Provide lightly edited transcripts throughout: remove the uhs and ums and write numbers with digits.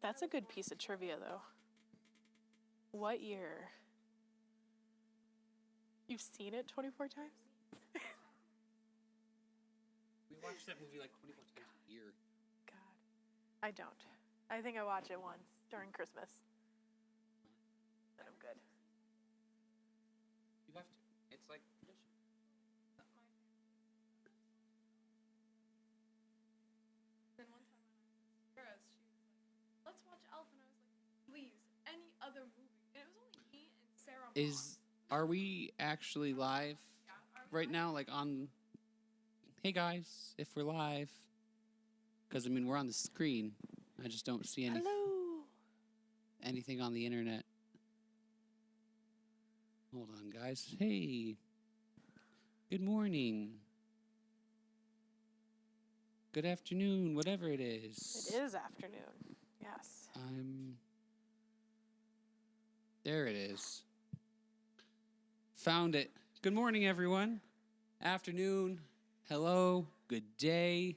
That's a good piece of trivia, though. What year? You've seen it 24 times? We watch that movie like 24 times a year. God. I don't. I think I watch it once during Christmas. And I'm good. You have to. It's like tradition. Then one time when I was at Sarah's, she was like, let's watch Elf. And I was like, please, any other movie. And it was only me and Sarah. Are we actually live right now? Like on, hey guys, if we're live. Because, I mean, we're on the screen. I just don't see anything on the internet. Hold on, guys. Hey. Good morning. Good afternoon, whatever it is. It is afternoon. Yes. There it is. Found it. Good morning, everyone. Afternoon. Hello. Good day.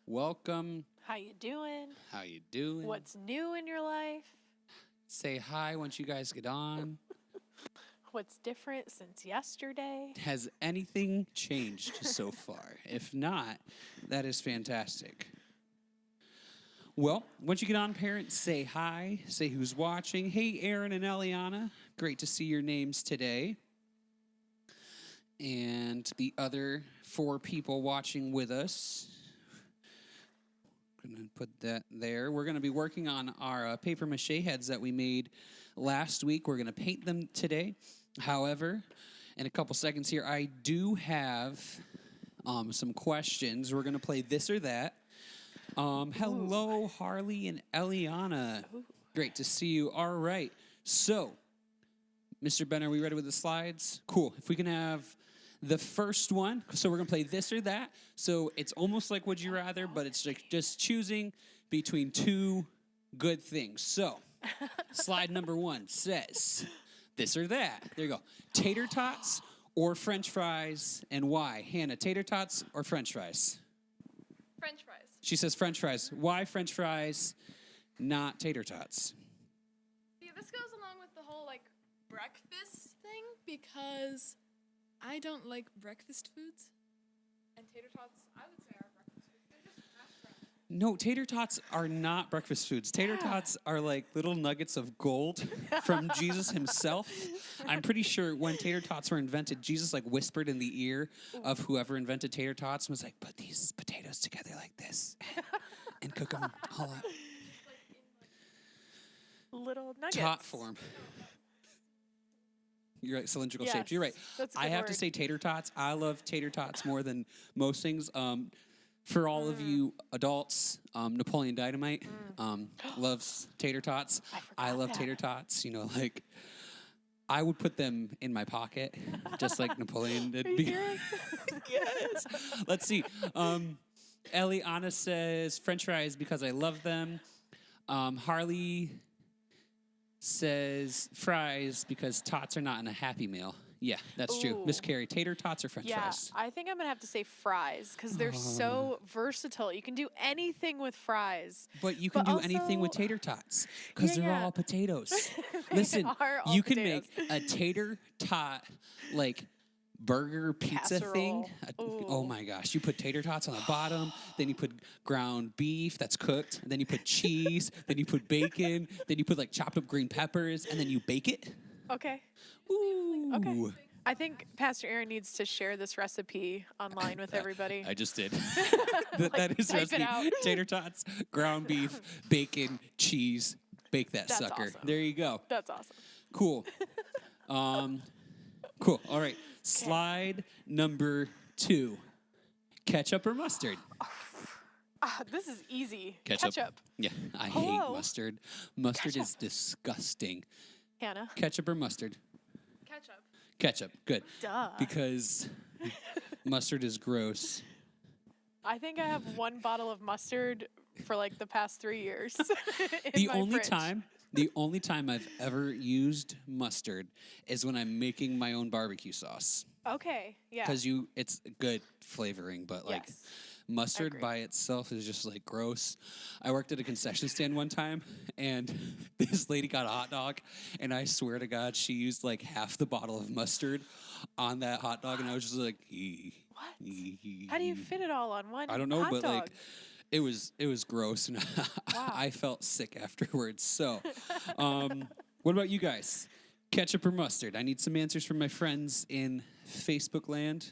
Welcome. How you doing? How you doing? What's new in your life? Say hi once you guys get on. What's different since yesterday? Has anything changed so far? If not, that is fantastic. Well, once you get on, parents, say hi. Say who's watching. Hey, Aaron and Eliana. Great to see your names today. And the other 4 people watching with us. Going to put that there. We're going to be working on our paper-mache heads that we made last week. We're going to paint them today. However, in a couple seconds here, I do have some questions. We're going to play this or that. Hello, Harley and Eliana. Great to see you. All right. So, Mr. Ben, are we ready with the slides? Cool. If we can have the first one. So we're going to play this or that. So it's almost like Would You Rather, but it's like just choosing between 2 good things. So, slide number 1 says this or that. There you go. Tater tots or French fries, and why? Hannah, tater tots or French fries? French fries. She says French fries. Why French fries, not tater tots? See, this goes along with the whole, like, breakfast thing, because I don't like breakfast foods. And tater tots, I would say, are breakfast foods. They're just mashed bread. No, tater tots are not breakfast foods. Tater tots are like little nuggets of gold from Jesus himself. I'm pretty sure when tater tots were invented, Jesus like whispered in the ear of whoever invented tater tots and was like, put these potatoes together like this and cook them all up. Little nuggets. Tot form. You're right, cylindrical shapes. You're right. That's a I good have word. to say tater tots. I love tater tots more than most things. For all of you adults, Napoleon Dynamite loves tater tots. I love tater tots. You know, like, I would put them in my pocket, just like Napoleon did. Yes. Let's see. Eliana says French fries because I love them. Harley says fries because tots are not in a Happy Meal. Yeah, that's true. Miss Carrie, tater tots or French fries? I think I'm going to have to say fries because they're so versatile. You can do anything with fries. But you can do anything with tater tots because they're all potatoes. Listen, are all you can potatoes. make a tater tot, like, burger pizza thing. Oh my gosh. You put tater tots on the bottom, then you put ground beef that's cooked, and then you put cheese, then you put bacon, then you put like chopped up green peppers, and then you bake it. Okay. Ooh. Okay. I think Pastor Aaron needs to share this recipe online with everybody. I just did. That is the type it recipe. out. Tater tots, ground beef, bacon, cheese, bake that That's sucker. awesome. There you go. That's awesome. Cool. Cool. All right. Slide number 2. Ketchup or mustard? This is easy. Ketchup. Yeah, I hate mustard. Mustard is disgusting. Hannah? Ketchup or mustard? Ketchup. Ketchup. Good. Duh. Because mustard is gross. I think I have 1 bottle of mustard for like the past 3 years. The only time I've ever used mustard is when I'm making my own barbecue sauce. Okay, yeah. Because it's good flavoring, but like Yes. Mustard agree. by itself is just like gross. I worked at a concession stand one time, and this lady got a hot dog, and I swear to God, she used like half the bottle of mustard on that hot dog, and I was just like, What? How do you fit it all on one I don't know, hot but dog? like it was gross, and Wow. I felt sick afterwards. So, what about you guys? Ketchup or mustard? I need some answers from my friends in Facebook land.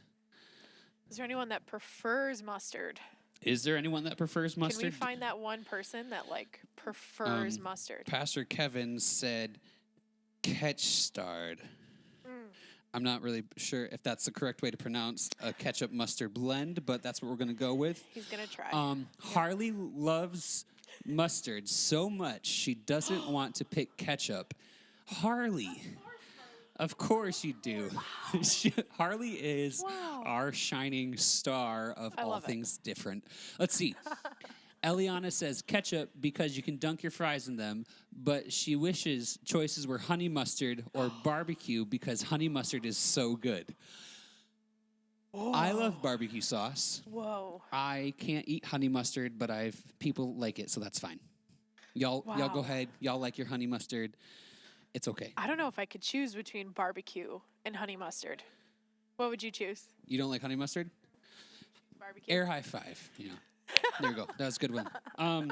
Is there anyone that prefers mustard? Is there anyone that prefers mustard? Can we find that one person that like prefers mustard? Pastor Kevin said ketchstard. I'm not really sure if that's the correct way to pronounce a ketchup mustard blend, but that's what we're going to go with. He's gonna try. Harley loves mustard so much she doesn't want to pick ketchup. Harley. Of course you do. Harley is Wow. our shining star of all love it. things different. Let's see. Eliana says ketchup because you can dunk your fries in them, but she wishes choices were honey mustard or barbecue because honey mustard is so good. I love barbecue sauce. Whoa. I can't eat honey mustard, but people like it, so that's fine. Y'all go Wow. ahead. Y'all like your honey mustard. It's okay. I don't know if I could choose between barbecue and honey mustard. What would you choose? You don't like honey mustard? Barbecue. Air high five. You know. There you go. That was a good one. Oh,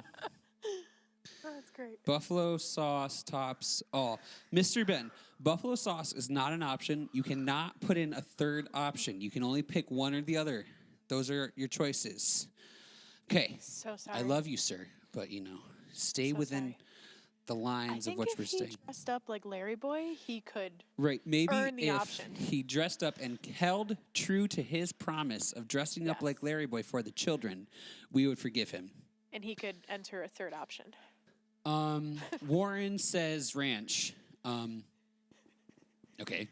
that's great. Buffalo sauce tops all. Mr. Ben, buffalo sauce is not an option. You cannot put in a third option. You can only pick one or the other. Those are your choices. Okay. So sorry. I love you, sir, but stay So within sorry. the lines of what we're if he saying. dressed up like Larry Boy, he could. Right, maybe earn the if option. he dressed up and held true to his promise of dressing up like Yes. Larry Boy for the children, we would forgive him. And he could enter a third option. Warren says ranch. Okay.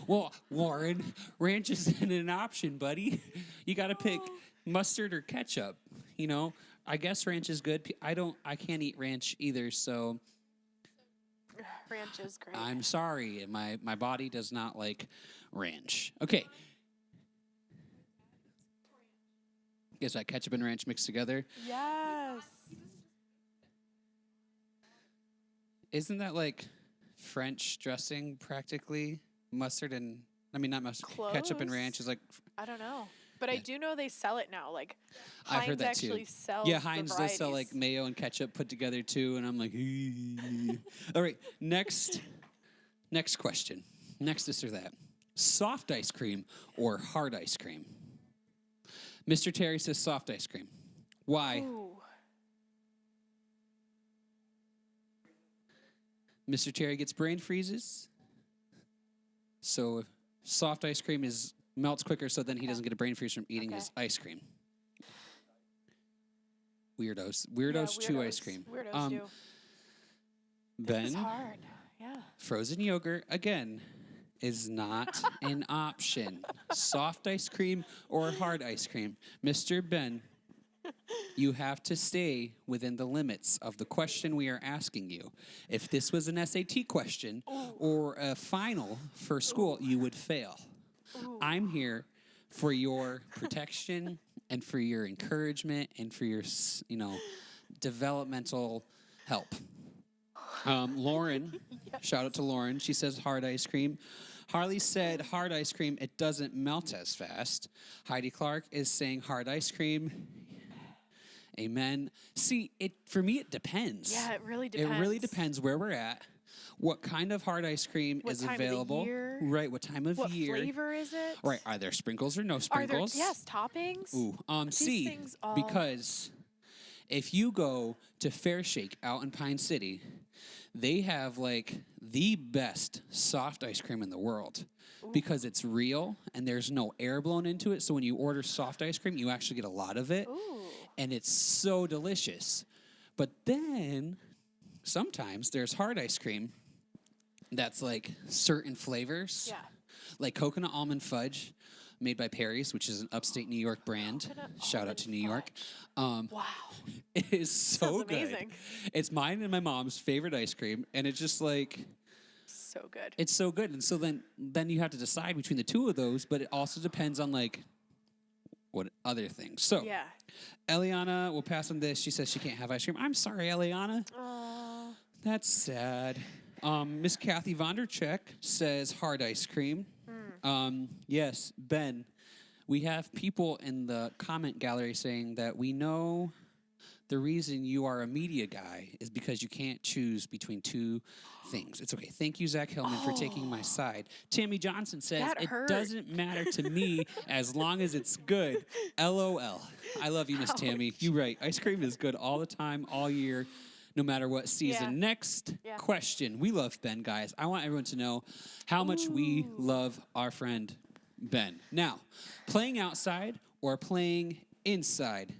Well, Warren, ranch isn't an option, buddy. You got to pick mustard or ketchup. I guess ranch is good. I can't eat ranch either, so Ranch is great. I'm sorry. My body does not like ranch. Okay. Guess that ketchup and ranch mixed together. Yes. Isn't that like French dressing practically? Mustard and not mustard. Ketchup and Close. ranch is like. I don't know. But I Yeah. do know they sell it now. Like I've Heinz heard that actually too. sells Yeah, the Heinz does sell like varieties. mayo and ketchup put together too, and I'm like, all right. Next question. Next this or that. Soft ice cream or hard ice cream? Mr. Terry says soft ice cream. Why? Ooh. Mr. Terry gets brain freezes. So soft ice cream melts quicker, so then he doesn't get a brain freeze from eating his ice cream. Weirdos. Weirdos chew ice cream. Weirdos do. Ben, It's hard. Yeah. frozen yogurt, again, is not an option. Soft ice cream or hard ice cream. Mr. Ben, you have to stay within the limits of the question we are asking you. If this was an SAT question or a final for school, you would fail. I'm here for your protection and for your encouragement and for your, developmental help. Lauren, shout out to Lauren. She says hard ice cream. Harley said hard ice cream, it doesn't melt as fast. Heidi Clark is saying hard ice cream. Amen. See, for me, it depends. Yeah, it really depends. It really depends where we're at, what kind of hard ice cream What is time of the available. year? Right, what time of What year. flavor is it? Right, are there sprinkles or no Are there sprinkles? toppings? Ooh, These see, things all- because if you go to Fair Shake out in Pine City, they have like the best soft ice cream in the world because it's real and there's no air blown into it. So when you order soft ice cream, you actually get a lot of it. Ooh. And it's so delicious. But then sometimes there's hard ice cream that's like certain flavors. Yeah. Like coconut almond fudge made by Perry's, which is an upstate New York brand. Coconut Shout out almond to New York. Wow. It is so Sounds good. amazing. It's mine and my mom's favorite ice cream, and it's just like So good. it's so good. And so then you have to decide between the two of those, but it also depends on like what other things. So, Yeah. Eliana will pass on this. She says she can't have ice cream. I'm sorry, Eliana. Oh. That's sad. Miss Kathy Vondercheck says hard ice cream. Yes, Ben, we have people in the comment gallery saying that we know the reason you are a media guy is because you can't choose between two things. It's okay. Thank you, Zach Hillman, for taking my side. Tammy Johnson says, That it hurt. doesn't matter to me as long as it's good. LOL. I love you, Miss Tammy. You're right. Ice cream is good all the time, all year, no matter what season. Yeah. Next question. We love Ben, guys. I want everyone to know how much we love our friend Ben. Now, playing outside or playing inside?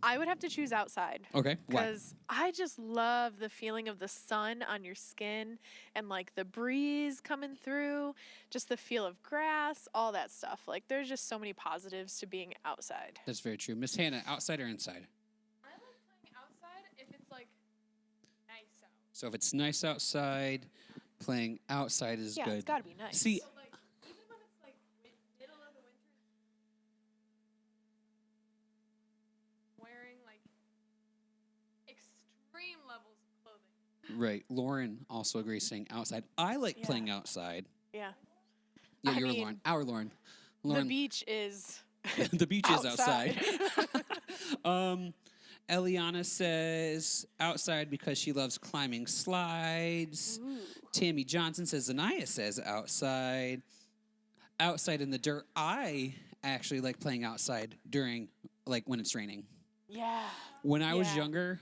I would have to choose outside. Okay, why? Because I just love the feeling of the sun on your skin and like the breeze coming through, just the feel of grass, all that stuff. Like there's just so many positives to being outside. That's very true. Miss Hannah, outside or inside? I like playing outside if it's like nice out. So if it's nice outside, playing outside is Yeah, good. it's got to be nice. See, So like even when it's like middle of the winter, wearing like extreme levels of clothing. right. Lauren also agrees saying outside. I like playing outside. Yeah. Yeah, I you're mean, Lauren. Our Lauren. The Lauren. beach is The beach is outside. outside. Eliana says outside because she loves climbing slides. Ooh. Tammy Johnson says, Anaya says outside. Outside in the dirt. I actually like playing outside during, like, when it's raining. Yeah. When I was Yeah. younger,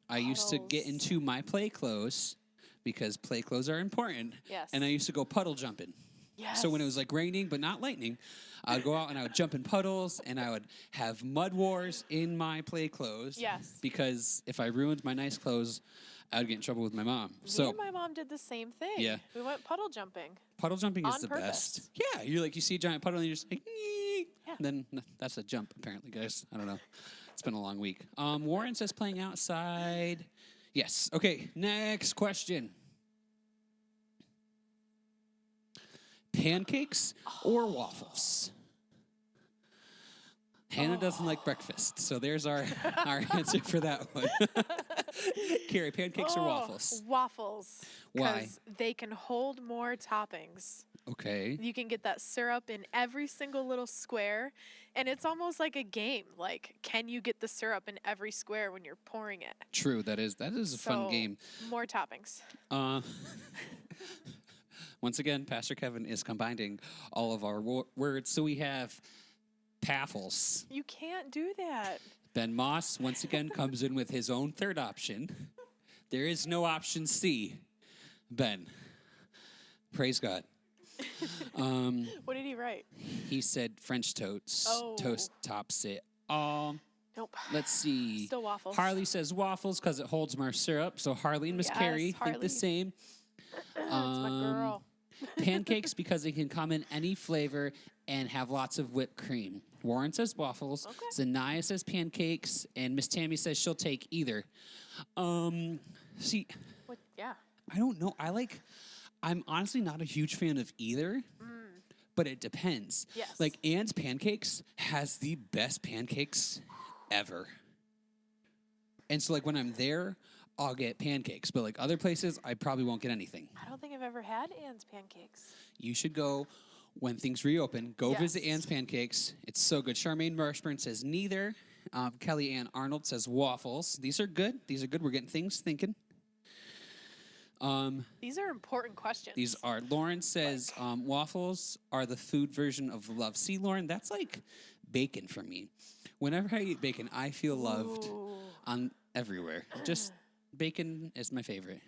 I used to get Puddles. into my play clothes because play clothes are important. Yes. And I used to go puddle jumping. Yes. So when it was like raining but not lightning, I would go out and I would jump in puddles and I would have mud wars in my play clothes. Yes. Because if I ruined my nice clothes, I would get in trouble with my mom. Me So and my mom did the same thing. Yeah. We went puddle jumping. puddle jumping is On the purpose. best. Yeah, you see a giant puddle and you're just like, "Ee." Yeah. Then that's a jump apparently, guys. I don't know. It's been a long week. Warren says playing outside. Yes. Okay, next question. Pancakes or waffles? Hannah doesn't like breakfast, so there's our answer for that one. Carrie, pancakes or waffles? Waffles. Why? Because they can hold more toppings. Okay. You can get that syrup in every single little square, and it's almost like a game. Like, can you get the syrup in every square when you're pouring it? True, that is a fun So, game. More toppings. Once again, Pastor Kevin is combining all of our words. So we have Paffles. You can't do that. Ben Moss, once again, comes in with his own third option. There is no option C. Ben. Praise God. What did he write? He said French toast. Oh. Toast tops it. Nope. Let's see. Still waffles. Harley says waffles because it holds more syrup. So Harley and Miss Yes, Carrie think Harley. the same. That's my girl. Pancakes because they can come in any flavor and have lots of whipped cream. Warren says waffles. Okay. Zanaya says pancakes. And Miss Tammy says she'll take either. See, What? Yeah. I don't know. I'm honestly not a huge fan of either. But it depends. Yes. Like Anne's Pancakes has the best pancakes ever. And so like when I'm there, I'll get pancakes. But like other places, I probably won't get anything. I don't think I've ever had Anne's pancakes. You should go when things reopen. Go visit Yes. Anne's Pancakes. It's so good. Charmaine Marshburn says neither. Kelly Ann Arnold says waffles. These are good. We're getting things thinking. These are important questions. These are. Lauren says waffles are the food version of love. See, Lauren, that's like bacon for me. Whenever I eat bacon, I feel loved Ooh. on everywhere. Just bacon is my favorite.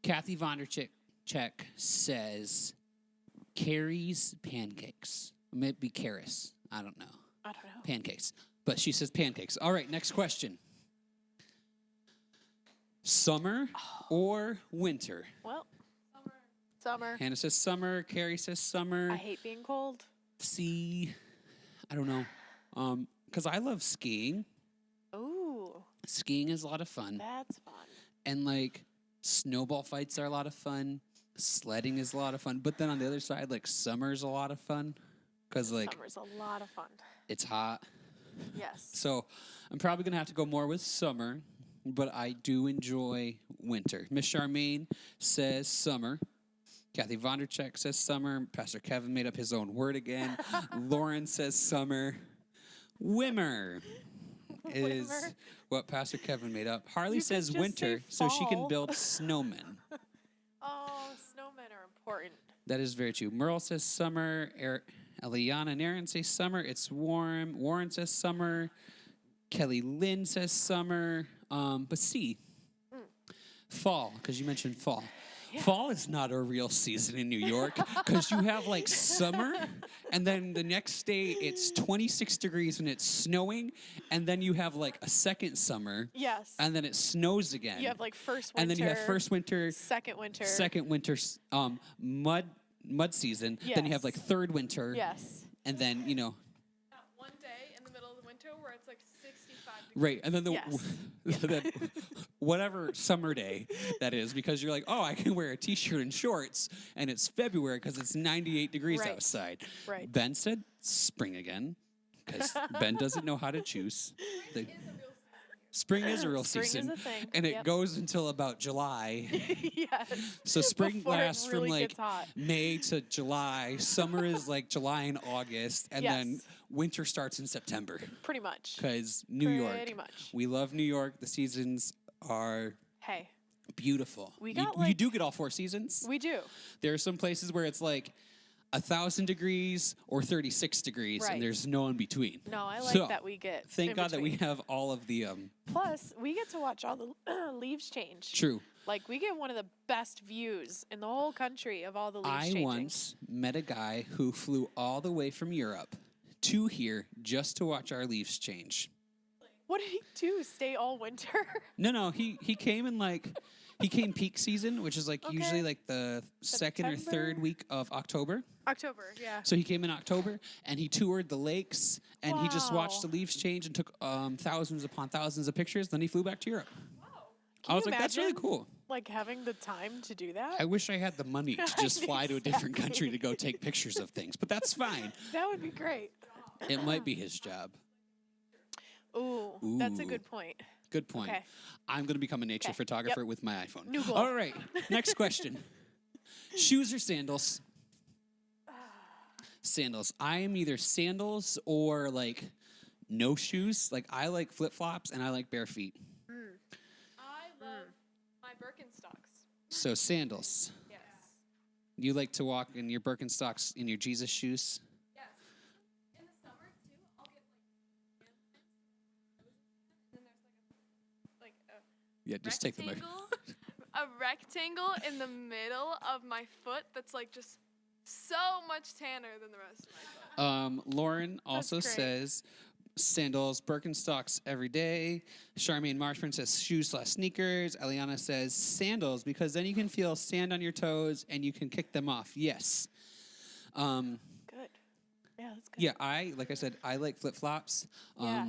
Kathy Vondercheck says Carrie's pancakes. Maybe Karis. I don't know. I don't know. Pancakes. But she says pancakes. All right, next question. Summer or winter? Well, summer. Hannah says summer. Carrie says summer. I hate being cold. See, I don't know. Because I love skiing. Ooh, Skiing is a lot of fun. that's fun. And like snowball fights are a lot of fun. Sledding is a lot of fun. But then on the other side, like summer's a lot of fun because like Summer's a lot of fun. it's hot. Yes. So I'm probably going to have to go more with summer, but I do enjoy winter. Miss Charmaine says summer. Kathy Vondercheck says summer. Pastor Kevin made up his own word again. Lauren says summer. Wimmer is Wimmer? what Pastor Kevin made up. Harley You could says just winter say so she can fall. build snowmen. Oh, snowmen are important. That is very true. Merle says summer. Eliana and Aaron say summer. It's warm. Warren says summer. Kelly Lynn says summer. But see, fall, because you mentioned fall. Yeah. Fall is not a real season in New York because you have like summer, and then the next day it's 26 degrees and it's snowing, and then you have like a second summer, Yes. and then it snows again. You have like first winter. and then you have first winter, second winter. second winter, mud season. Then you have Yes. like third winter. Yes. And then, you know, That one day in the middle of the winter where it's like 65 degrees. right. And then Yes. then whatever summer day that is, because you're like, oh, I can wear a t-shirt and shorts, and it's February because it's 98 degrees Right. outside. Right. Ben said spring again because Ben doesn't know how to choose. Spring is a real Spring is season. a thing. And it Yep. goes until about July. Yes. So spring Before it lasts really from like gets hot. May to July. Summer is like July and August, and then Yes. winter starts in September. Pretty much. Because New York, Pretty much. we love New York. The seasons are Hey, beautiful. We You- got, you like- do get all four seasons. we do. There are some places where it's like 1,000 degrees or 36 degrees, Right. and there's no in between. No, I like So, that we get. Thank in God that we between. have all of the Plus, we get to watch all the leaves change. true. Like we get one of the best views in the whole country of all the leaves I changing. once met a guy who flew all the way from Europe to here just to watch our leaves change. What did he do? Stay all winter? No, he came in like he came peak season, which is like Okay. usually like the second or September? third week of October. October, yeah. So he came in October and he toured the lakes and he just watched the Wow. leaves change and took thousands upon thousands of pictures. Then he flew back to Europe. Can I was you like, that's really imagine, cool. Like having the time to do that? I wish I had the money to just fly to a different country Exactly. to go take pictures of things, but that's fine. That would be great. It might be his job. Ooh, that's a Ooh. good point. Good point. Okay. I'm going to become a nature 'Kay. photographer Yep. with my iPhone. New goal. All right. Next question. Shoes or sandals? Sandals. I am either sandals or like no shoes. Like I like flip-flops and I like bare feet. I love my Birkenstocks. So sandals. Yes. You like to walk in your Birkenstocks in your Jesus shoes? Yes. In the summer too, I'll get and then there's like a Yeah, just take them. a rectangle in the middle of my foot that's like just so much tanner than the rest of my foot. Lauren also great. says sandals, Birkenstocks every day. Charmaine Marshburn says shoes/sneakers. Eliana says sandals because then you can feel sand on your toes and you can kick them off. Yes. Good. Yeah, that's good. Yeah, like I said, I like flip-flops Yeah.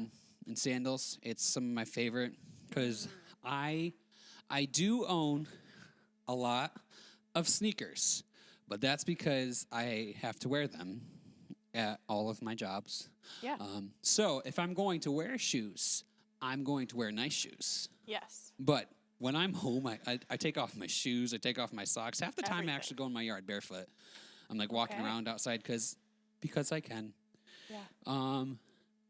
and sandals. It's some of my favorite because I do own a lot of sneakers, but that's because I have to wear them at all of my jobs. Yeah. So if I'm going to wear shoes, I'm going to wear nice shoes. Yes. But when I'm home, I take off my shoes, I take off my socks. Half the time I Everything. actually go in my yard barefoot. I'm like walking Okay. around outside because I can. Yeah.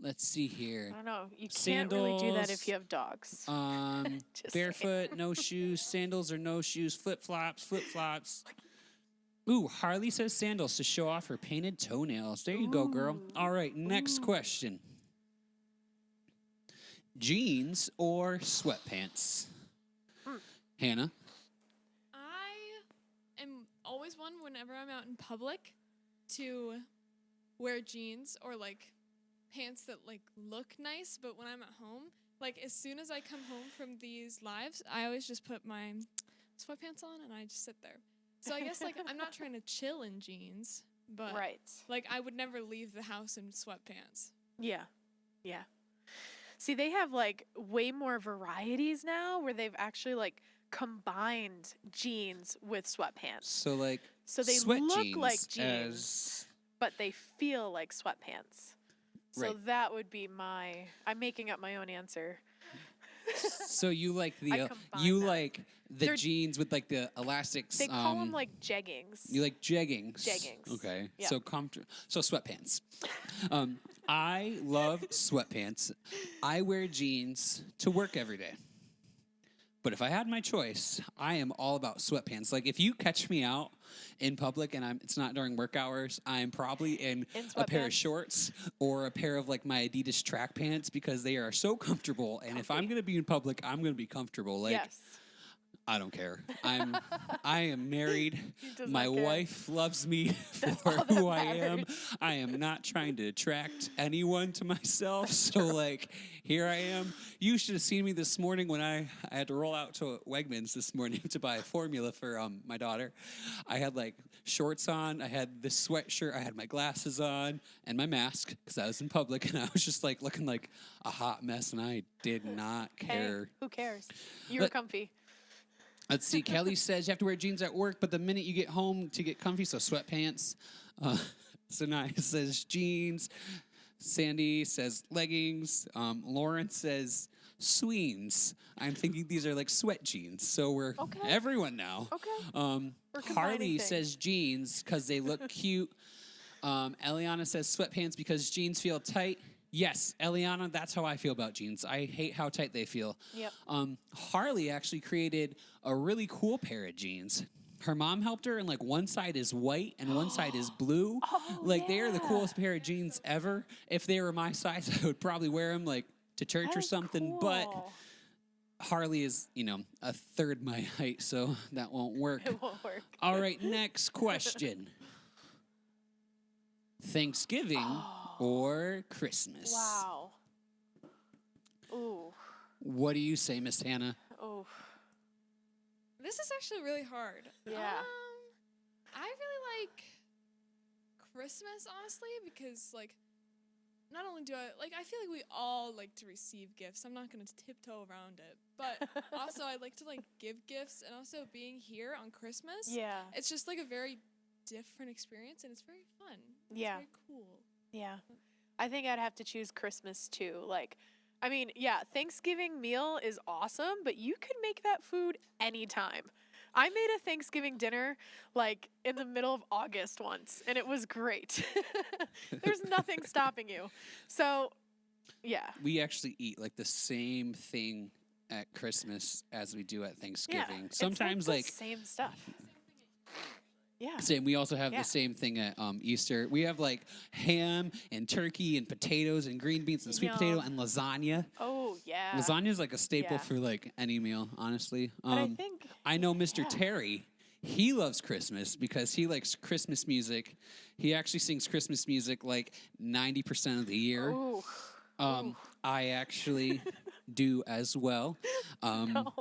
Let's see here. I don't know. You can't really do that Sandals, if you have dogs. Just Barefoot, no shoes, sandals or no shoes, flip-flops. Ooh, Harley says sandals to show off her painted toenails. There you go, girl. All right, next question. Jeans or sweatpants? Hannah? I am always one whenever I'm out in public to wear jeans or like pants that like look nice, but when I'm at home, like as soon as I come home from these lives, I always just put my sweatpants on and I just sit there. So I guess like I'm not trying to chill in jeans, but Right. like I would never leave the house in sweatpants. Yeah. Yeah. See, they have like way more varieties now where they've actually like combined jeans with sweatpants. So like So they sweat look jeans like jeans, but they feel like sweatpants. So Right. that would be I'm making up my own answer. So you like I the combine you them. like the They're- jeans with like the elastics. They call them like jeggings. You like jeggings. Jeggings. Okay. Yeah. So so sweatpants. I love sweatpants. I wear jeans to work every day. But if I had my choice, I am all about sweatpants. Like if you catch me out in public and it's not during work hours, I'm probably in a pair of sweatpants? shorts or a pair of like my Adidas track pants because they are so comfortable. And if I'm Comfy. going to be in public, I'm going to be comfortable. Like Yes. I don't care. I am married. does My not care. wife loves me for all that who I am. matters. I am not trying to attract anyone to myself. So like here I am. You should have seen me this morning when I had to roll out to Wegmans this morning to buy a formula for my daughter. I had like shorts on, I had this sweatshirt, I had my glasses on and my mask because I was in public and I was just like looking like a hot mess and I did not Hey, care. who cares? You were But- comfy. Let's see. Kelly says you have to wear jeans at work, but the minute you get home to get comfy, so sweatpants. Sanaya says jeans. Sandy says leggings. Lauren says sweens. I'm thinking these are like sweat jeans. So we're Okay. everyone now. Okay. We're combining Harley things. says jeans because they look cute. Eliana says sweatpants because jeans feel tight. Yes, Eliana, that's how I feel about jeans. I hate how tight they feel. Yep. Harley actually created a really cool pair of jeans. Her mom helped her, and like one side is white and one side is blue. Like they are the yeah. coolest pair of jeans ever. If they were my size, I would probably wear them like to church That or is something. But cool. Harley is, a third my height, so that won't work. It won't work. All right, next question. Thanksgiving or Christmas? Wow. Ooh. What do you say, Miss Hannah? Ooh. This is actually really hard. Yeah. I really like Christmas, honestly, because like not only do I feel like we all like to receive gifts. I'm not gonna tiptoe around it, but also I like to like give gifts, and also being here on Christmas. Yeah. It's just like a very different experience, and it's very fun. Yeah. It's very cool. Yeah. I think I'd have to choose Christmas too. Like, I mean, yeah, Thanksgiving meal is awesome, but you could make that food anytime. I made a Thanksgiving dinner like in the middle of August once, and it was great. There's nothing stopping you. So, yeah. We actually eat like the same thing at Christmas as we do at Thanksgiving. It's Sometimes the like same stuff. Yeah. same. We also have Yeah. the same thing at Easter. We have like ham and turkey and potatoes and green beans and sweet potato Yum. and lasagna. Oh, yeah. Lasagna is like a staple Yeah. for like any meal, honestly. But I think I know Mr. yeah. Terry. He loves Christmas because he likes Christmas music. He actually sings Christmas music like 90% of the year. Ooh. I actually do as well. No.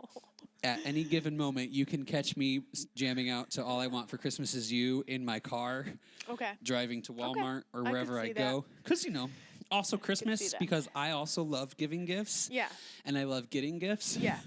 At any given moment, you can catch me jamming out to All I Want for Christmas Is You in my car, Okay. driving to Walmart or I could wherever I see go. Because, also see Christmas, that. because I also love giving gifts. Yeah. And I love getting gifts. Yeah.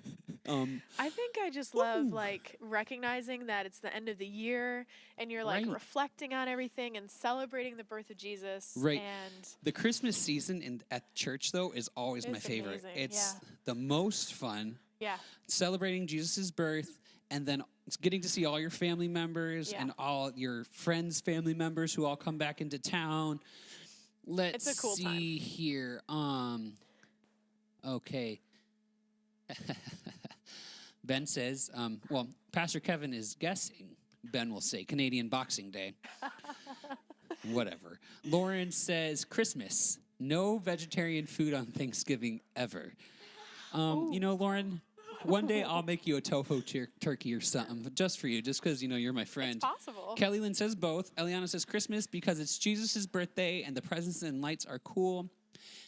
Um, I think I just love Ooh. like recognizing that it's the end of the year and you're like Right. reflecting on everything and celebrating the birth of Jesus. Right. And The Christmas season at church, though, is always my It's favorite. amazing, It's yeah. the most fun, yeah. celebrating Jesus' birth, and then getting to see all your family members Yeah. and all your friends' family members who all come back into town. Let's It's a cool see time. here. Okay. Ben says, well, Pastor Kevin is guessing. Ben will say Canadian Boxing Day. Whatever. Lauren says Christmas. No vegetarian food on Thanksgiving ever. Lauren, one day I'll make you a tofu turkey or something just for you, just because, you're my friend. It's possible. Kelly Lynn says both. Eliana says Christmas because it's Jesus' birthday and the presents and lights are cool.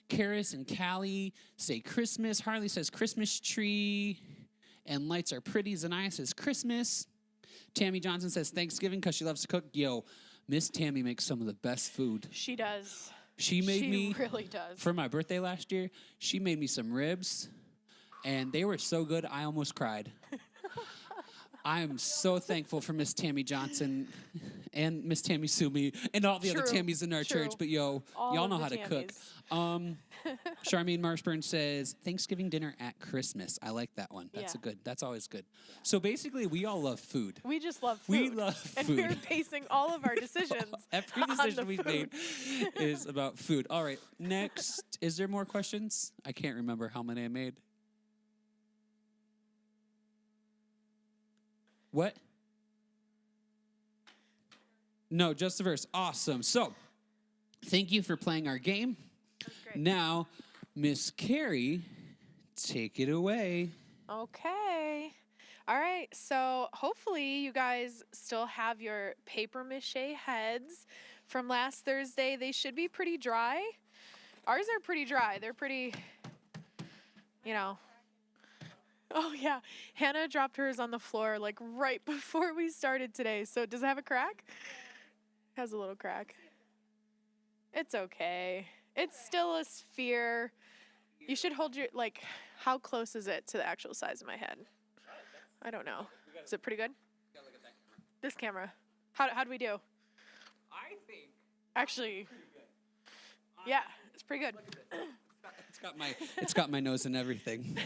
Karis and Callie say Christmas. Harley says Christmas tree and lights are pretty. Zanaya says Christmas. Tammy Johnson says Thanksgiving because she loves to cook. Yo, Miss Tammy makes some of the best food. She does. She made She me, really does. for my birthday last year, she made me some ribs, and they were so good I almost cried. I'm so thankful for Miss Tammy Johnson and Miss Tammy Sumi and all the other True, Tammys in our true. church. But y'all All know of how the to cook. Tammys. Charmaine Marshburn says Thanksgiving dinner at Christmas. I like that one. That's Yeah. That's always good. So basically, we all love food. We just love food. We love And food. we're basing all of our decisions Every on the decision we've made food. is about food. All right, next. Is there more questions? I can't remember how many I made. What? No, just the verse. Awesome. So, thank you for playing our game. That's great. Now, Miss Carrie, take it away. Okay. All right. So hopefully you guys still have your paper-mache heads from last Thursday. They should be pretty dry. Ours are pretty dry. They're pretty, you know. Oh, yeah. Hannah dropped hers on the floor like right before we started today. So does it have a crack? It has a little crack. It's okay. It's still a sphere. You should hold your, like, how close is it to the actual size of my head? I don't know. Is it pretty good? This camera. How do we do? I think. Actually, yeah, it's pretty good. It's got my nose and everything.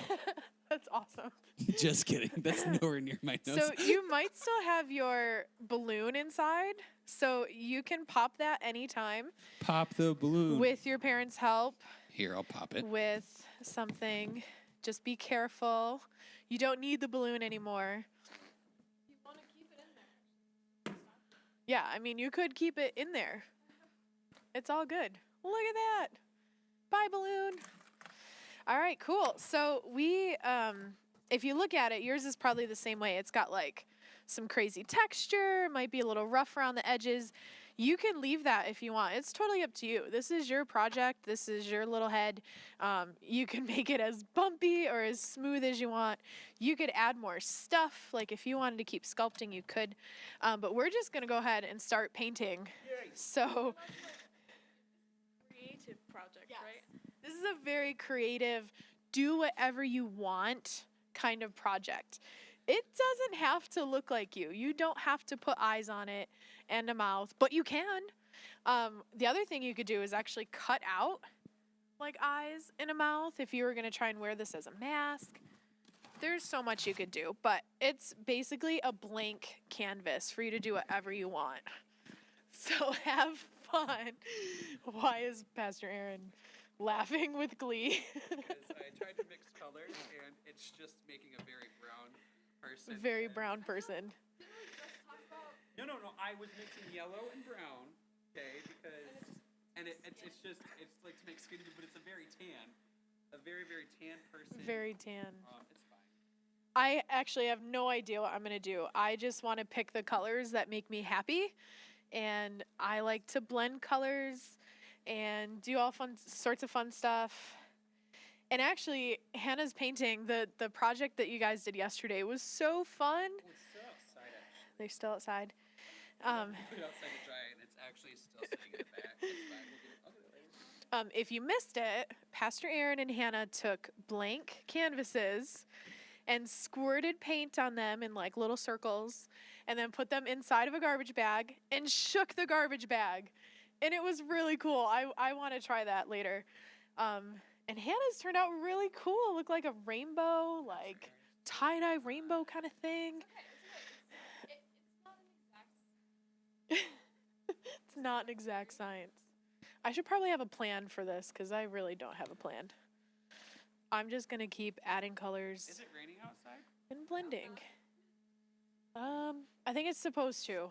That's awesome. Just kidding. That's nowhere near my nose. So you might still have your balloon inside, so you can pop that anytime Pop the balloon. with your parents' help, Here, I'll pop it. with something. Just be careful. You don't need the balloon anymore. You want to keep it in there. Yeah, I mean, you could keep it in there. It's all good. Look at that. Bye, balloon. All right, cool. So we, if you look at it, yours is probably the same way. It's got like some crazy texture, might be a little rough around the edges. You can leave that if you want. It's totally up to you. This is your project. This is your little head. You can make it as bumpy or as smooth as you want. You could add more stuff. Like if you wanted to keep sculpting, you could. But we're just going to go ahead and start painting. So Creative project, Yes. right? This is a very creative, do whatever you want kind of project. It doesn't have to look like you. You don't have to put eyes on it and a mouth, but you can. The other thing you could do is actually cut out like eyes and a mouth if you were going to try and wear this as a mask. There's so much you could do, but it's basically a blank canvas for you to do whatever you want. So have fun. Why is Pastor Aaron laughing with glee? Because I tried to mix colors, and it's just making a very brown person. Very brown person. No. I was mixing yellow and brown, okay, because, and it's like to make skin, but it's a very tan, a very, very tan person. Very tan. It's fine. I actually have no idea what I'm going to do. I just want to pick the colors that make me happy. And I like to blend colors and do all sorts of fun stuff. And actually, Hannah's painting, the project that you guys did yesterday was so fun. Oh, it's still outside, actually. They're still outside. We put it outside to dry, and it's actually still sitting in the back. It's fine. I'll get it later. If you missed it, Pastor Aaron and Hannah took blank canvases and squirted paint on them in like little circles and then put them inside of a garbage bag and shook the garbage bag. And it was really cool. I want to try that later. And Hannah's turned out really cool. It looked like a rainbow, like tie-dye rainbow kind of thing. It's not an exact science. I should probably have a plan for this because I really don't have a plan. I'm just going to keep adding colors Is it raining outside? and blending. I think it's supposed to.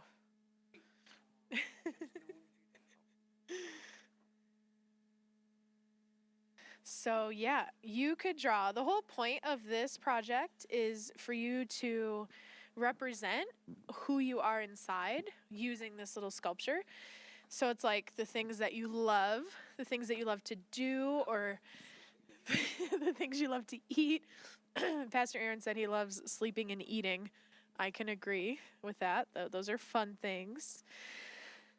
So yeah, you could draw. The whole point of this project is for you to represent who you are inside using this little sculpture. So it's like the things that you love, the things that you love to do, or the things you love to eat. Pastor Aaron said he loves sleeping and eating. I can agree with that. Those are fun things.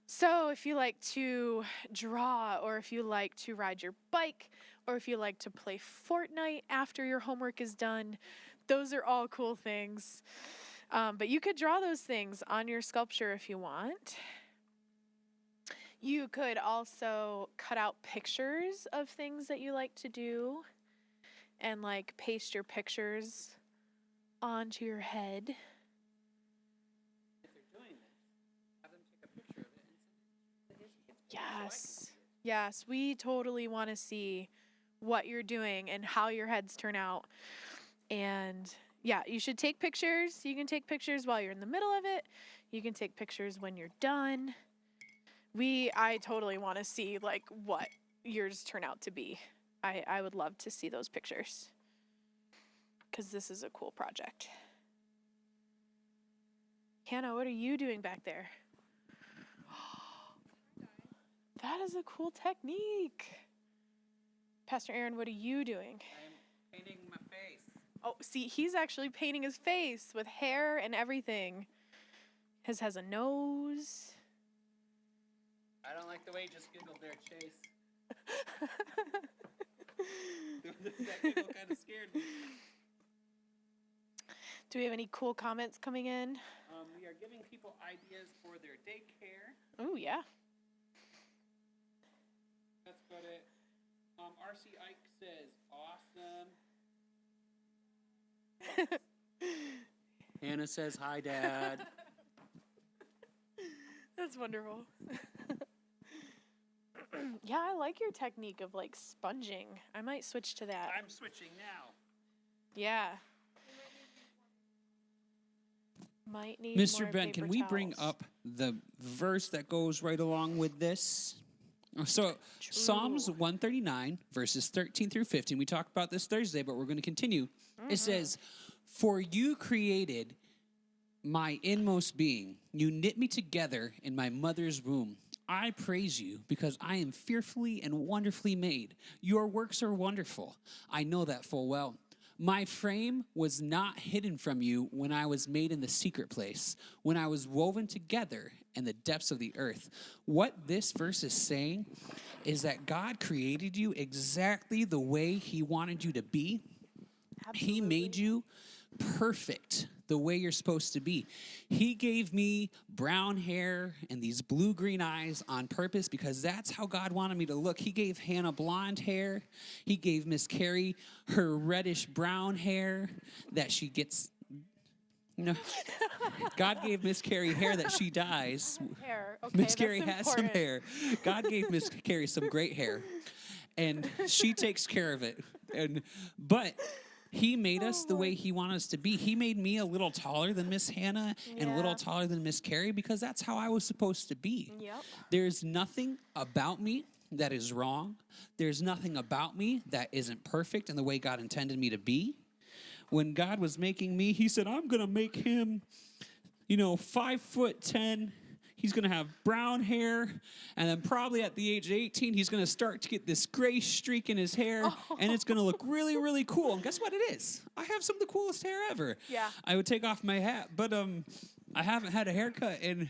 So if you like to draw, or if you like to ride your bike, or if you like to play Fortnite after your homework is done, those are all cool things. But you could draw those things on your sculpture if you want. You could also cut out pictures of things that you like to do and like paste your pictures onto your head. If they're doing this, have them take a picture of it and send it. Yes. Yes, we totally want to see what you're doing and how your heads turn out. And yeah, you should take pictures. You can take pictures while you're in the middle of it. You can take pictures when you're done. I totally want to see like what yours turn out to be. I would love to see those pictures because this is a cool project. Hannah, what are you doing back there? That is a cool technique. Pastor Aaron, what are you doing? I'm painting my face. Oh, see, he's actually painting his face with hair and everything. His has a nose. I don't like the way you just giggled there, Chase. That giggle kind of scared me. Do we have any cool comments coming in? We are giving people ideas for their daycare. Oh, yeah. That's about it. RC Ike says, awesome. Hannah says, hi, Dad. That's wonderful. Yeah, I like your technique of like sponging. I might switch to that. I'm switching now. Yeah. Might need Mr. more Ben, paper can we bring towels. up the verse that goes right along with this? So Psalms 139, verses 13 through 15. We talked about this Thursday, but we're going to continue. It says, "For you created my inmost being. You knit me together in my mother's womb. I praise you because I am fearfully and wonderfully made. Your works are wonderful. I know that full well. My frame was not hidden from you when I was made in the secret place, when I was woven together in the depths of the earth." What this verse is saying is that God created you exactly the way he wanted you to be. Absolutely. He made you perfect the way you're supposed to be. He gave me brown hair and these blue-green eyes on purpose because that's how God wanted me to look. He gave Hannah blonde hair. He gave Miss Carrie her reddish-brown hair that she gets... No, God gave Miss Carrie hair that she dyes. Hair. Okay, Miss Carrie has some important. hair. God gave Miss Carrie some great hair, and she takes care of it. But he made us the way he wanted us to be. He made me a little taller than Miss Hannah and a little Yeah. taller than Miss Carrie because that's how I was supposed to be. Yep. There's nothing about me that is wrong. There's nothing about me that isn't perfect in the way God intended me to be. When God was making me, he said, I'm going to make him, 5'10". He's going to have brown hair. And then probably at the age of 18, he's going to start to get this gray streak in his hair. And it's going to look really, really cool. And guess what it is? I have some of the coolest hair ever. Yeah. I would take off my hat. But I haven't had a haircut in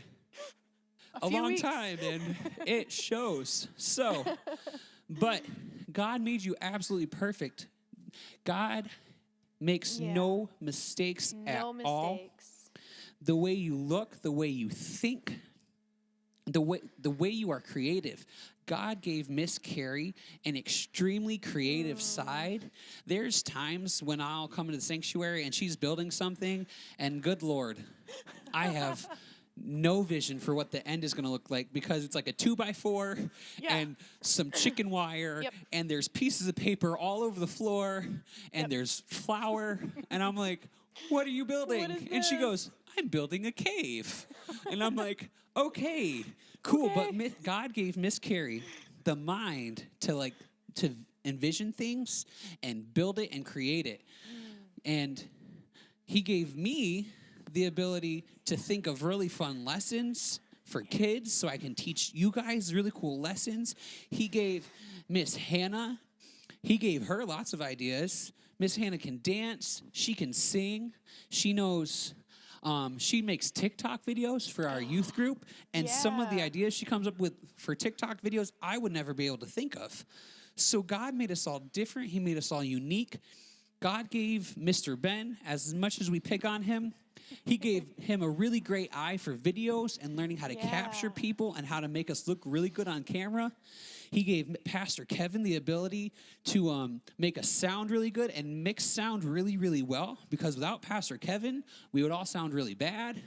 a few long weeks. time. And it shows. So, but God made you absolutely perfect. God makes Yeah. no mistakes at No all. mistakes. The way you look, the way you think, the way you are creative. God gave Miss Carrie an extremely creative side. There's times when I'll come into the sanctuary and she's building something, and good Lord, I have no vision for what the end is going to look like because it's like a 2x4 Yeah. and some chicken wire Yep. and there's pieces of paper all over the floor and there's flour and I'm like, what are you building? What is And she this? goes, I'm building a cave. And I'm like, okay, cool. Okay. But God gave Miss Carrie the mind to envision things and build it and create it. And he gave me the ability to think of really fun lessons for kids so I can teach you guys really cool lessons. He gave Miss Hannah, he gave her lots of ideas. Miss Hannah can dance, she can sing, she knows, she makes TikTok videos for our youth group, and some of the Yeah. ideas she comes up with for TikTok videos, I would never be able to think of. So God made us all different, he made us all unique, God gave Mr. Ben, as much as we pick on him, he gave him a really great eye for videos and learning how to capture Yeah. people and how to make us look really good on camera. He gave Pastor Kevin the ability to make us sound really good and mix sound really, really well, because without Pastor Kevin, we would all sound really bad.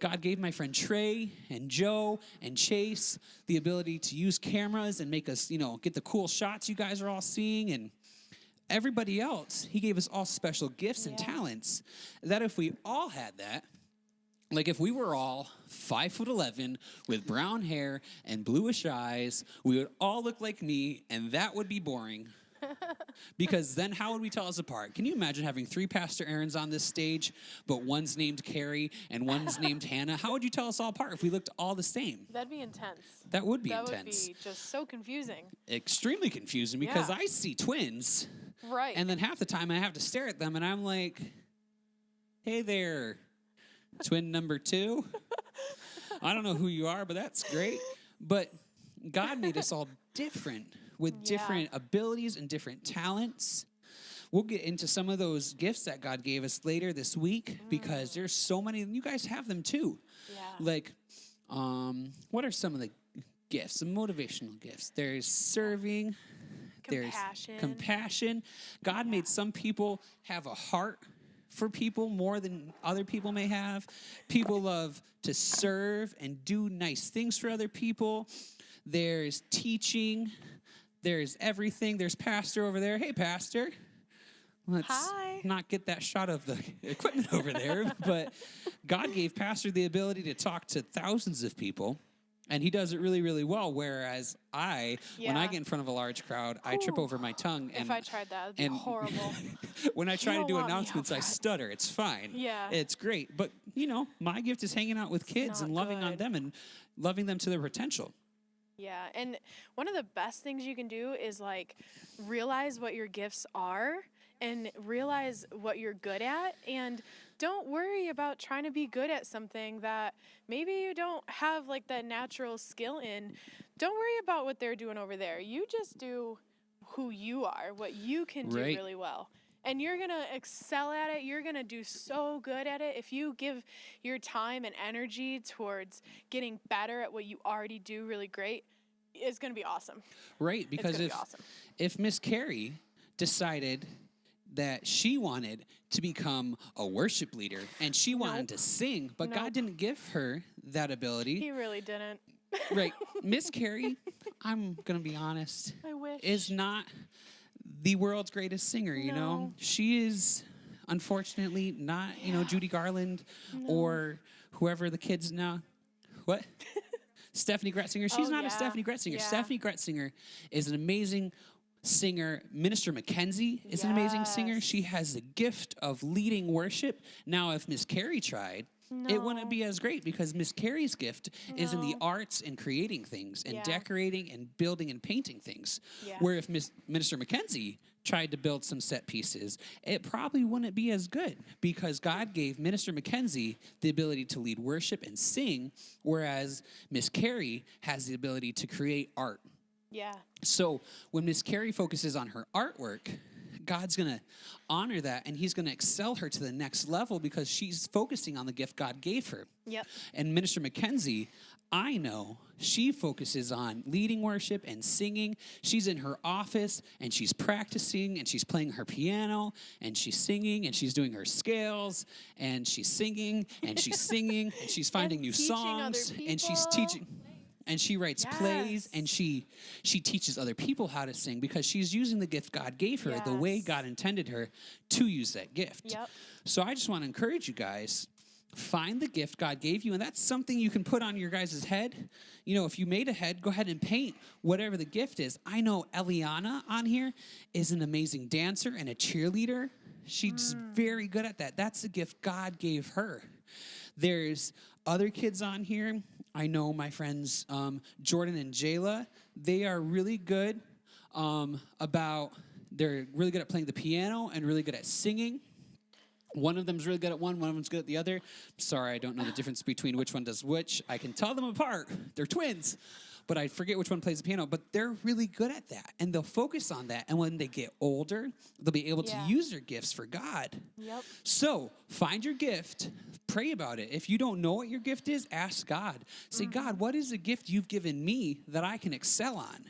God gave my friend Trey and Joe and Chase the ability to use cameras and make us, get the cool shots you guys are all seeing. And everybody else, he gave us all special gifts and talents that if we all had that, like if we were all 5'11" with brown hair and bluish eyes, we would all look like me, and that would be boring. Because then how would we tell us apart? Can you imagine having 3 Pastor Aarons on this stage, but one's named Carrie and one's named Hannah? How would you tell us all apart if we looked all the same? That'd be intense. That would be That intense. would be just so confusing. Extremely confusing, because Yeah. I see twins, Right. and then half the time I have to stare at them, and I'm like, hey there, twin number 2. I don't know who you are, but that's great. But God made us all different, with different abilities and different talents. We'll get into some of those gifts that God gave us later this week, because there's so many, and you guys have them too. Yeah. Like, what are some of the gifts, some motivational gifts? There's serving. Compassion. There's compassion. God made some people have a heart for people more than other people may have. People love to serve and do nice things for other people. There's teaching. There's everything. There's Pastor over there. Hey, Pastor. Let's Hi. not get that shot of the equipment over there. But God gave Pastor the ability to talk to thousands of people. And he does it really, really well. Whereas when I Yeah. get in front of a large crowd, I trip over my tongue. If I tried that, it'd be and horrible. when I try to don't do want me announcements, out I front. stutter. It's fine. Yeah. It's great. But, my gift is hanging out with kids not and loving on good. them and loving them to their potential. Yeah, and one of the best things you can do is like realize what your gifts are and realize what you're good at, and don't worry about trying to be good at something that maybe you don't have like that natural skill in. Don't worry about what they're doing over there. You just do who you are, what you can do Right. really well. And you're going to excel at it. You're going to do so good at it. If you give your time and energy towards getting better at what you already do really great, it's going to be awesome. Right? Because gonna be awesome. if Miss Carrie decided that she wanted to become a worship leader and she wanted to sing, but God Nope. didn't give her that ability, He really didn't. right? Miss Carrie, I'm going to be honest, I wish. is not the world's greatest singer, No. She is unfortunately not, Judy Garland or whoever the kids now. What? Stephanie Gretzinger. She's Oh, not a yeah. Stephanie Gretzinger. Yeah. Stephanie Gretzinger is an amazing singer. Minister Mackenzie is an amazing singer. She Yes. has the gift of leading worship. Now, if Miss Carrie tried, it wouldn't No. be as great, because Miss Carrie's gift is in the No. arts and creating things and Yeah. decorating and building and painting things. Yeah. Where if Minister Mackenzie tried to build some set pieces, it probably wouldn't be as good, because God gave Minister Mackenzie the ability to lead worship and sing, whereas Miss Carrie has the ability to create art. Yeah. So when Miss Carrie focuses on her artwork, God's going to honor that, and he's going to excel her to the next level because she's focusing on the gift God gave her. Yep. And Minister Mackenzie, I know she focuses on leading worship and singing. She's in her office and she's practicing and she's playing her piano and she's singing and she's doing her scales and she's singing and she's singing and she's finding new teaching other songs and she's people. teaching. And she writes plays, and she teaches other people how to sing, because she's using the gift God gave her the way Yes. God intended her to use that gift. Yep. So I just want to encourage you guys, find the gift God gave you, and that's something you can put on your guys' head. If you made a head, go ahead and paint whatever the gift is. I know Eliana on here is an amazing dancer and a cheerleader. She's very good at that. That's the gift God gave her. There's other kids on here. I know my friends Jordan and Jayla. They are really good they're really good at playing the piano and really good at singing. One of them's really good at one of them's good at the other. Sorry, I don't know the difference between which one does which. I can tell them apart. They're twins. but I forget which one plays the piano, but they're really good at that. And they'll focus on that. And when they get older, they'll be able to use their gifts for God. Yep. So find your gift, pray about it. If you don't know what your gift is, ask God. Say, God, what is the gift you've given me that I can excel on?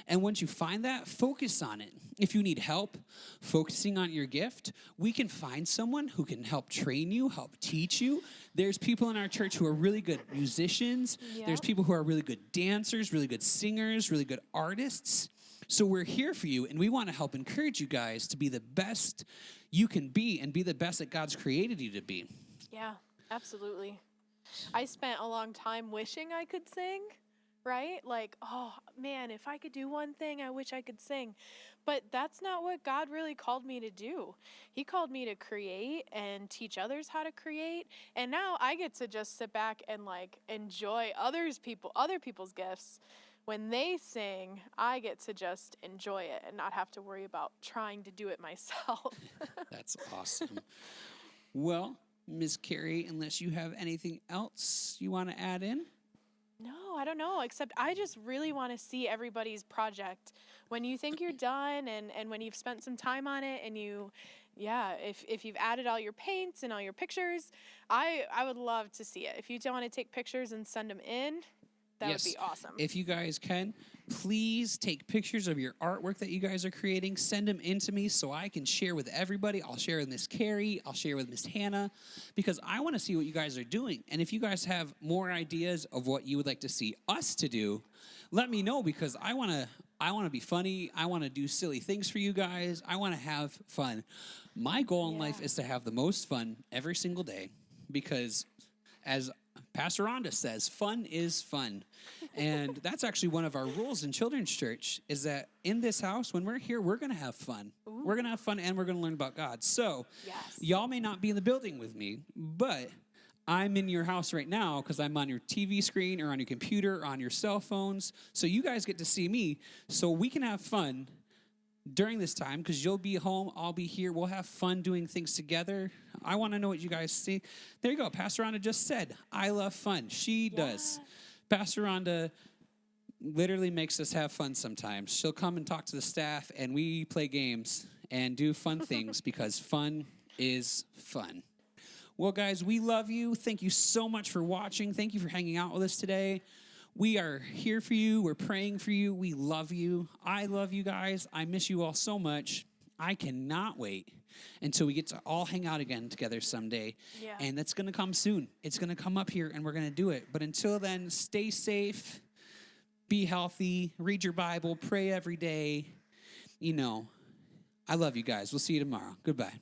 And once you find that, focus on it. If you need help focusing on your gift, we can find someone who can help train you, help teach you. There's people in our church who are really good musicians. Yep. There's people who are really good dancers, really good singers, really good artists. So we're here for you, and we want to help encourage you guys to be the best you can be and be the best that God's created you to be. Yeah, absolutely. I spent a long time wishing I could sing, right? Like, oh man, if I could do one thing, I wish I could sing. But that's not what God really called me to do. He called me to create and teach others how to create. And now I get to just sit back and like enjoy other people's gifts. When they sing, I get to just enjoy it and not have to worry about trying to do it myself. That's awesome. Well, Ms. Carrie, unless you have anything else you want to add in? No, I don't know, except I just really want to see everybody's project. When you think you're done and when you've spent some time on it and if you've added all your paints and all your pictures, I would love to see it. If you don't want to take pictures and send them in, that would be awesome. If you guys can, please take pictures of your artwork that you guys are creating. Send them in to me so I can share with everybody. I'll share with Miss Carrie. I'll share with Miss Hannah because I want to see what you guys are doing. And if you guys have more ideas of what you would like to see us to do, let me know because I want to be funny. I want to do silly things for you guys. I want to have fun. My goal in life is to have the most fun every single day because as Pastor Rhonda says, fun is fun. And that's actually one of our rules in children's church is that in this house, when we're here, we're going to have fun. Ooh. We're going to have fun and we're going to learn about God. So y'all may not be in the building with me, but I'm in your house right now because I'm on your TV screen or on your computer or on your cell phones. So you guys get to see me so we can have fun during this time because you'll be home, I'll be here. We'll have fun doing things together. I want to know what you guys see. There you go. Pastor Rhonda just said, I love fun. She does. Pastor Rhonda literally makes us have fun sometimes. She'll come and talk to the staff, and we play games and do fun things because fun is fun. Well, guys, we love you. Thank you so much for watching. Thank you for hanging out with us today. We are here for you. We're praying for you. We love you. I love you guys. I miss you all so much. I cannot wait until we get to all hang out again together someday. Yeah. And that's going to come soon. It's going to come up here, and we're going to do it. But until then, stay safe, be healthy, read your Bible, pray every day. I love you guys. We'll see you tomorrow. Goodbye.